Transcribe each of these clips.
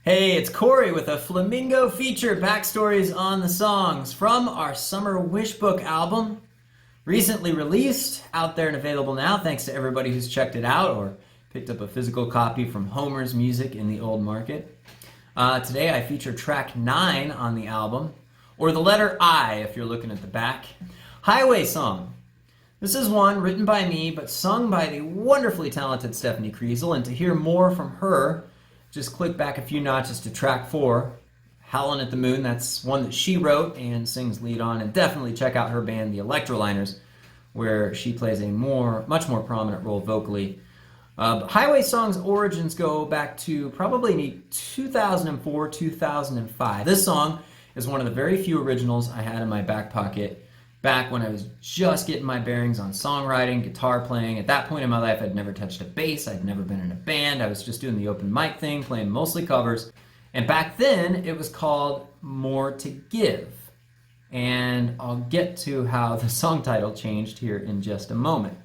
Hey, it's Corey with a Flamingo feature, backstories on the songs from our Summer Wish Book album. Recently released, out there and available now, thanks to everybody who's checked it out or picked up a physical copy from Homer's Music in the Old Market. Today I feature track 9 on the album, or the letter I if you're looking at the back. Highway Song. This is one written by me but sung by the wonderfully talented Stephanie Kriesel, and to hear more from her, just click back a few notches to track 4, Howlin' at the Moon. That's one that she wrote and sings lead on, and definitely check out her band, the Electroliners, where she plays a much more prominent role vocally. Highway Song's origins go back to probably 2004, 2005. This song is one of the very few originals I had in my back pocket back when I was just getting my bearings on songwriting, guitar playing. At that point in my life, I'd never touched a bass, I'd never been in a band, I was just doing the open mic thing, playing mostly covers. And back then, it was called More to Give. And I'll get to how the song title changed here in just a moment.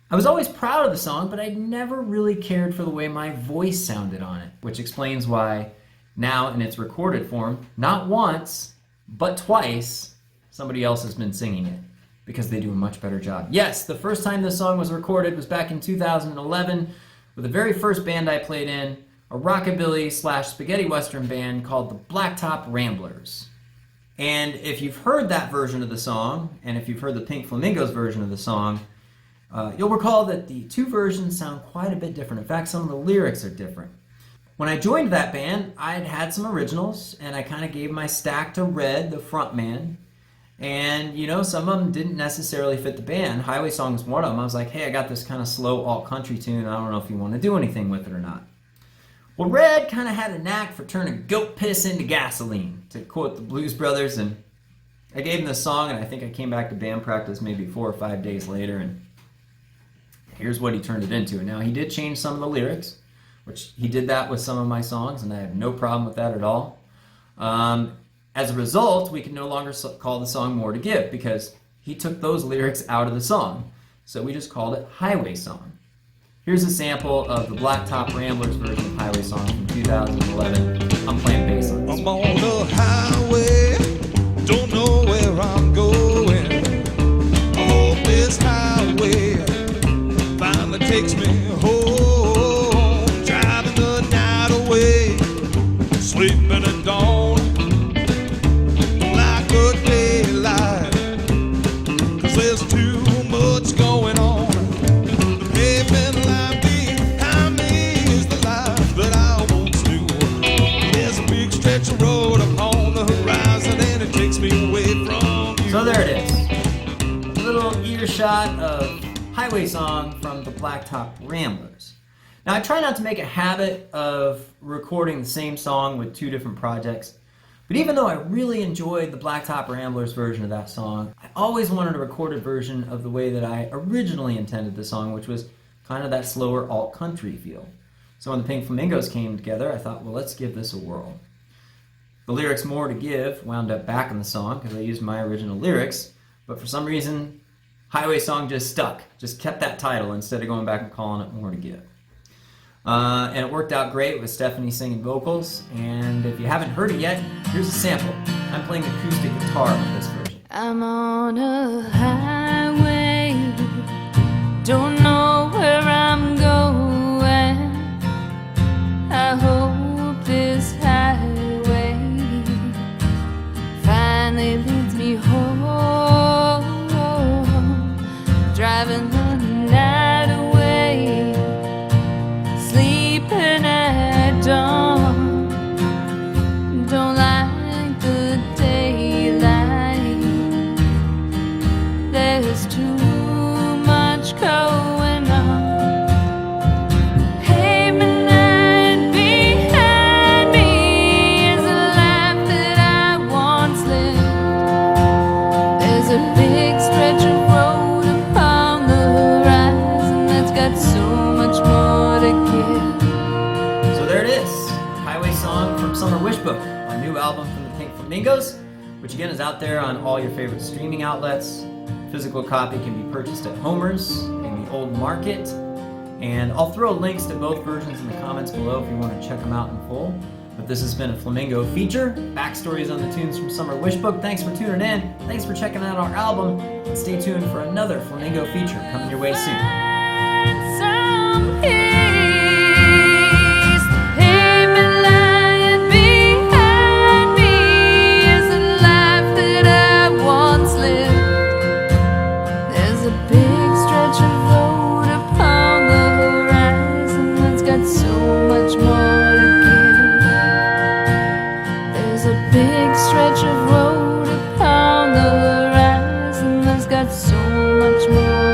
I was always proud of the song, but I'd never really cared for the way my voice sounded on it, which explains why now in its recorded form, not once, but twice, somebody else has been singing it, because they do a much better job. Yes, the first time this song was recorded was back in 2011 with the very first band I played in, a rockabilly / spaghetti western band called the Blacktop Ramblers. And if you've heard that version of the song, and if you've heard the Pink Flamingos version of the song, you'll recall that the two versions sound quite a bit different. In fact, some of the lyrics are different. When I joined that band, I'd had some originals, and I kind of gave my stack to Red, the front man. And, you know, some of them didn't necessarily fit the band. Highway Song was one of them. I was like, hey, I got this kind of slow alt-country tune. I don't know if you want to do anything with it or not. Well, Red kind of had a knack for turning goat piss into gasoline, to quote the Blues Brothers. And I gave him the song, and I think I came back to band practice maybe 4 or 5 days later, and here's what he turned it into. And now, he did change some of the lyrics, which he did that with some of my songs, and I have no problem with that at all. As a result, we can no longer call the song More to Give, because he took those lyrics out of the song. So we just called it Highway Song. Here's a sample of the Blacktop Ramblers version of Highway Song from 2011. I'm playing bass on this. I'm on the highway, don't know where I'm going. I hope this highway finally takes me home. Driving the night away, sleeping at dawn. There's too much going on. The pavement line behind me is the life that I once knew. There's a big stretch of road upon the horizon, and it takes me away from you. So there it is. A little earshot of Highway Song from the Blacktop Ramblers. Now, I try not to make a habit of recording the same song with 2 different projects. But even though I really enjoyed the Blacktop Ramblers version of that song, I always wanted a recorded version of the way that I originally intended the song, which was kind of that slower alt-country feel. So when the Pink Flamingos came together, I thought, well, let's give this a whirl. The lyrics More to Give wound up back in the song because I used my original lyrics, but for some reason, Highway Song just stuck, just kept that title instead of going back and calling it More to Give. And it worked out great with Stephanie singing vocals. And if you haven't heard it yet, here's a sample. I'm playing acoustic guitar on this version. I'm on a highway, don't know where I'm going. I hope this highway finally leads me home. Driving the night away, sleeping at dawn. Don't like the daylight. There's too much going on. Pavement behind me is a life that I once lived. There's a big stretch of road upon the horizon that's got so much more to give. So there it is. Highway Song from Summer Wish Book, my new album from the Pink Flamingos, which again is out there on all your favorite streaming outlets. Physical copy can be purchased at Homer's in the Old Market. And I'll throw links to both versions in the comments below if you want to check them out in full. But this has been a Flamingo feature. Backstories on the tunes from Summer Wish Book. Thanks for tuning in. Thanks for checking out our album. And stay tuned for another Flamingo feature coming your way soon. Some peace, pavement lying behind me is the life that I once lived. There's a big stretch of road upon the horizon that's got so much more to give. There's a big stretch of road upon the horizon that's got so much more